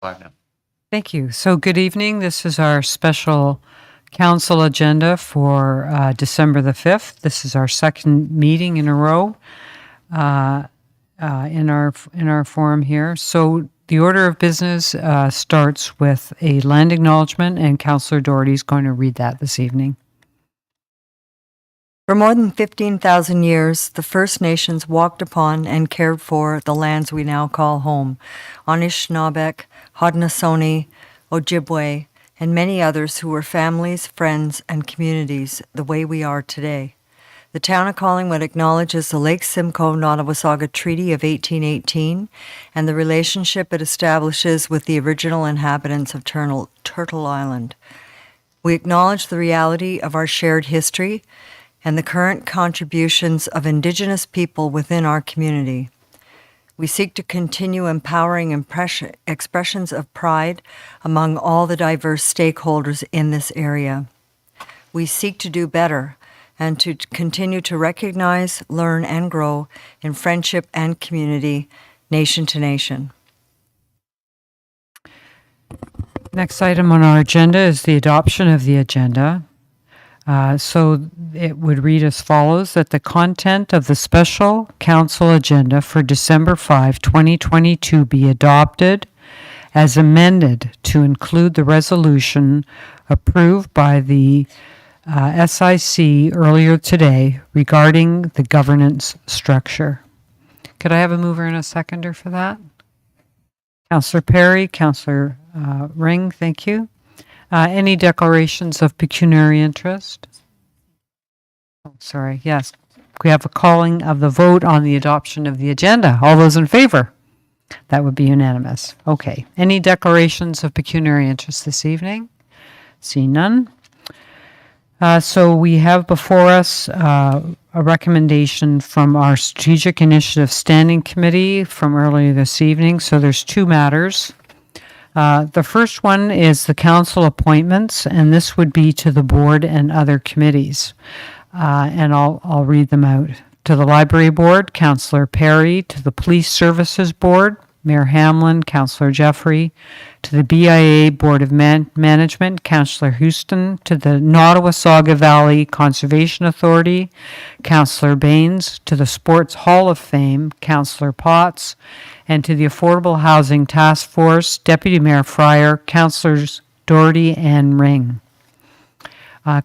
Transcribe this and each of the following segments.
Live now. Thank you. So good evening. This is our special council agenda for December the 5th. This is our second meeting in a row in our forum here. So the order of business starts with a land acknowledgement, and Councillor Doherty is going to read that this evening. For more than 15,000 years, the First Nations walked upon and cared for the lands we now call home. Anishinaabek, Haudenosaunee, Ojibwe, and many others who were families, friends, and communities the way we are today. The town of Collingwood acknowledges the Lake Simcoe Nottawasaga Treaty of 1818 and the relationship it establishes with the original inhabitants of Turtle Island. We acknowledge the reality of our shared history and the current contributions of Indigenous people within our community. We seek to continue empowering expressions of pride among all the diverse stakeholders in this area. We seek to do better and to continue to recognize, learn, and grow in friendship and community, nation to nation. Next item on our agenda is the adoption of the agenda. So it would read as follows: that the content of the special council agenda for December 5, 2022 be adopted as amended to include the resolution approved by the SIC earlier today regarding the governance structure. Could I have a mover and a seconder for that? Councillor Perry, Councillor Ring, thank you. Any declarations of pecuniary interest? Oh, sorry, yes. We have a calling of the vote on the adoption of the agenda. All those in favor? That would be unanimous. Okay. Any declarations of pecuniary interest this evening? See none. So we have before us a recommendation from our Strategic Initiative Standing Committee from earlier this evening. So there's two matters. The first one is the council appointments, and this would be to the board and other committees. And I'll read them out. To the Library Board, Councillor Perry. To the Police Services Board, Mayor Hamlin, Councillor Jeffrey. To the BIA Board of Management, Councillor Houston. To the Nottawasaga Valley Conservation Authority, Councillor Baines. To the Sports Hall of Fame, Councillor Potts. And to the Affordable Housing Task Force, Deputy Mayor Fryer, Councillors Doherty and Ring.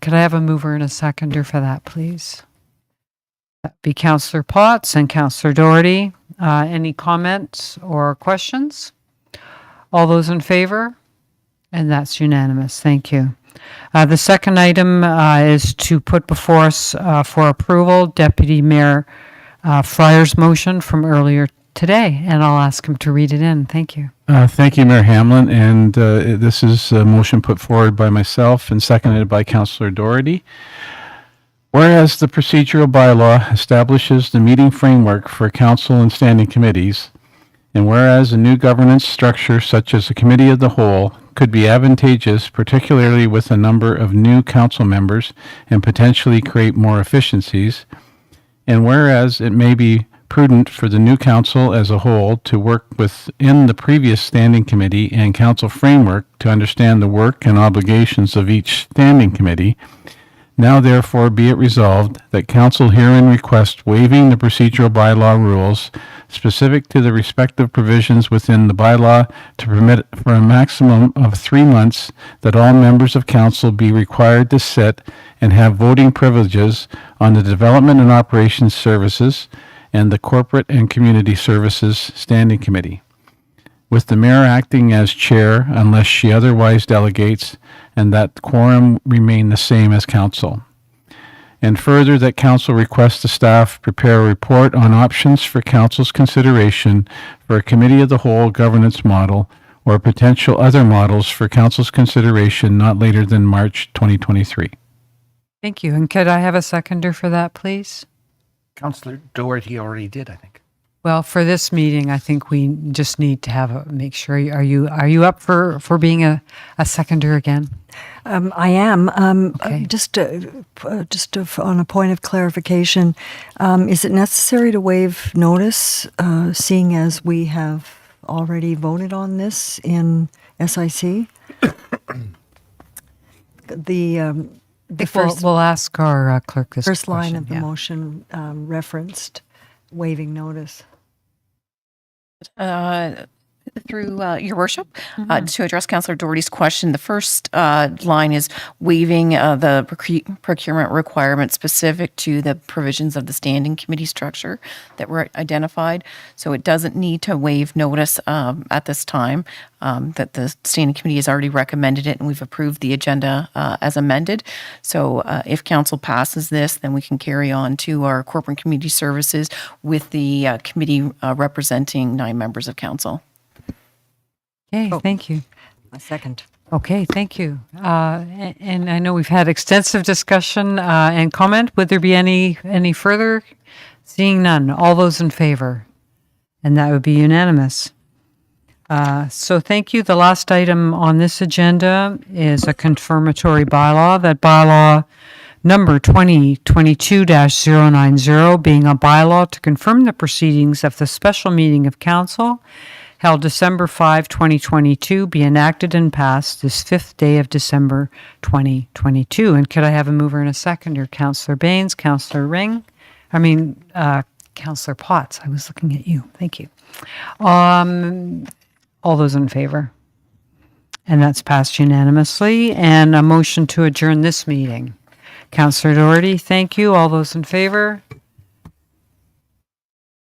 Could I have a mover and a seconder for that, please? That'd be Councillor Potts and Councillor Doherty. Any comments or questions? All those in favor? And that's unanimous. Thank you. The second item is to put before us for approval Deputy Mayor Fryer's motion from earlier today, and I'll ask him to read it in. Thank you. Thank you, Mayor Hamlin. And this is a motion put forward by myself and seconded by Councillor Doherty. Whereas the procedural bylaw establishes the meeting framework for council and standing committees, and whereas a new governance structure such as a committee of the whole could be advantageous, particularly with a number of new council members, and potentially create more efficiencies, and whereas it may be prudent for the new council as a whole to work within the previous standing committee and council framework to understand the work and obligations of each standing committee, now therefore be it resolved that council herein request waiving the procedural bylaw rules specific to the respective provisions within the bylaw to permit for a maximum of 3 months that all members of council be required to sit and have voting privileges on the Development and Operations Services and the Corporate and Community Services Standing Committee, with the mayor acting as chair unless she otherwise delegates, and that quorum remain the same as council. And further, that council requests the staff prepare a report on options for council's consideration for a committee of the whole governance model or potential other models for council's consideration not later than March 2023. Thank you. And could I have a seconder for that, please? Councillor Doherty already did, I think. Well, for this meeting, I think we just need to make sure. Are you up for being a seconder again? I am. Okay. Just on a point of clarification, is it necessary to waive notice, seeing as we have already voted on this in SIC. The first, We'll ask our clerk this first line question, of the yeah. motion referenced waiving notice. Through your worship, to address Councillor Doherty's question, the first line is waiving the procurement requirement specific to the provisions of the standing committee structure that were identified. So it doesn't need to waive notice at this time, that the standing committee has already recommended it and we've approved the agenda as amended. So if council passes this, then we can carry on to our corporate community services with the committee representing 9 members of council. Okay, thank you. A second. Okay, thank you. And I know we've had extensive discussion and comment. Would there be any further? Seeing none. All those in favor? And that would be unanimous. So thank you. The last item on this agenda is a confirmatory bylaw. That bylaw number 2022-090 being a bylaw to confirm the proceedings of the special meeting of council held December 5, 2022, be enacted and passed this 5th day of December 2022. And could I have a mover and a seconder? Councillor Baines, Councillor Councillor Potts. I was looking at you. Thank you. All those in favor? And that's passed unanimously. And a motion to adjourn this meeting. Councillor Doherty, thank you. All those in favor?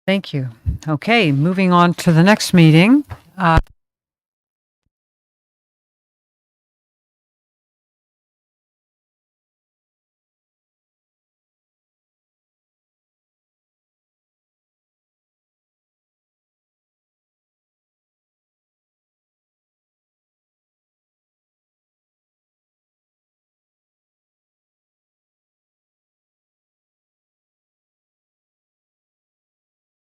Thank you. Okay, moving on to the next meeting.